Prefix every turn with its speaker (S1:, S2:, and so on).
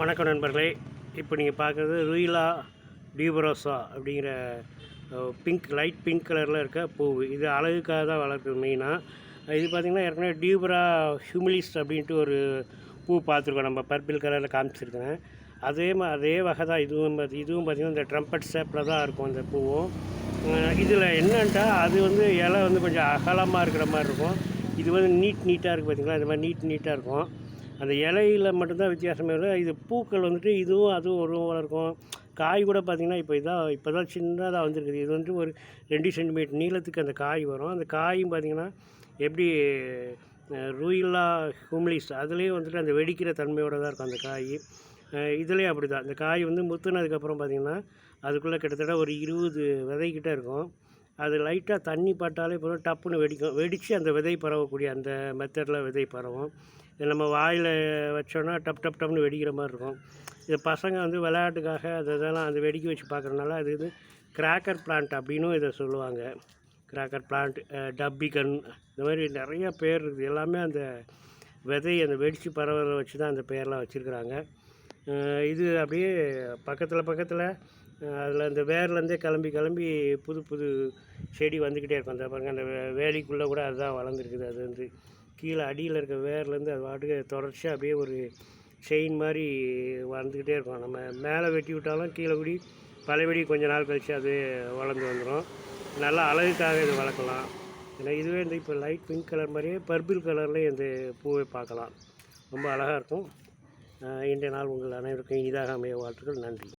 S1: வணக்கம் நண்பர்களே. இப்போ நீங்கள் பார்க்குறது ரூயிலா டியூபரோசா அப்படிங்கிற லைட் பிங்க் கலரில் இருக்க பூ. இது அழகுக்காக தான் வளர்க்குறது மெயினாக. இது பார்த்திங்கன்னா ஏற்கனவே டியூபரா ஹியூமிலிஸ் அப்படின்ட்டு ஒரு பூ பார்த்துருக்கோம், நம்ம பர்பிள் கலரில் காமிச்சிருக்கேன். அதே வகை தான் இதுவும் பார்த்திங்கன்னா இந்த ட்ரம்பட் ஷேப்பில் தான் இருக்கும் இந்த பூவும். இதில் என்னன்ட்டா அது இலை கொஞ்சம் அகலமாக இருக்கிற மாதிரி இருக்கும். இது நீட்டாக இருக்குது பார்த்திங்களா, இந்த மாதிரி நீட்டாக இருக்கும். அந்த இலையில் மட்டும்தான் வித்தியாசமே இல்லை. இது பூக்கள் இதுவும் அதுவும் ஒரு இருக்கும். காய் கூட பார்த்திங்கன்னா இப்போ தான் சின்னதாக வந்திருக்குது. இது ஒரு 2 சென்டிமீட்டர் நீளத்துக்கு அந்த காய் வரும். அந்த காயும் பார்த்திங்கன்னா எப்படி ரூயிலா ஹியூமிலிஸ் அதுலேயும் அந்த வெடிக்கிற தன்மையோடு தான் இருக்கும் அந்த காய். இதுலேயும் அப்படி தான். அந்த காய் முத்துனதுக்கப்புறம் பார்த்திங்கன்னா அதுக்குள்ளே கிட்டத்தட்ட ஒரு 20 விதைக்கிட்ட இருக்கும். அது லைட்டாக தண்ணி பட்டாலே போதும் டப்புன்னு வெடித்து அந்த விதை பரவக்கூடிய அந்த மெத்தடில் விதை பரவும். இதை நம்ம வாயில் வச்சோன்னா டப்னு வெடிக்கிற மாதிரி இருக்கும். இது பசங்க விளையாட்டுக்காக அதெல்லாம் அந்த வெடிக்க வச்சு பார்க்குறதுனால அது கிராக்கர் பிளான்ட் அப்படின்னும் இதை சொல்லுவாங்க. கிராக்கர் பிளான்ட், டப்பி கன், இந்த மாதிரி நிறைய பேர் இருக்குது. எல்லாமே அந்த விதை அந்த வெடித்து பரவலை வச்சு தான் அந்த பேர்லாம் வச்சுருக்குறாங்க. இது அப்படியே பக்கத்தில் அதில் அந்த வேர்லேருந்தே கிளம்பி புது செடி வந்துக்கிட்டே இருக்கும். அந்த பாருங்கள், அந்த வேலிக்குள்ளே கூட அதுதான் வளர்ந்துருக்குது. அது கீழே அடியில் இருக்க வேர்லேருந்து அது பாட்டுக்கு தொடர்ச்சியாக அப்படியே ஒரு செயின் மாதிரி வந்துக்கிட்டே இருக்கும். நம்ம மேலே வெட்டி விட்டாலும் கீழே பழையபடி கொஞ்சம் நாள் கழித்து அது வளர்ந்து வந்துடும். நல்லா அழகுக்காக இது வளர்க்கலாம். ஏன்னா இதுவே இப்போ லைட் பிங்க் கலர் மாதிரியே பர்பிள் கலர்லேயும் இந்த பூவை பார்க்கலாம். ரொம்ப அழகாக இருக்கும். இன்றைய நாள் உங்கள் அனைவருக்கும் இனிதாக அமைய வாழ்த்துக்கள். நன்றி.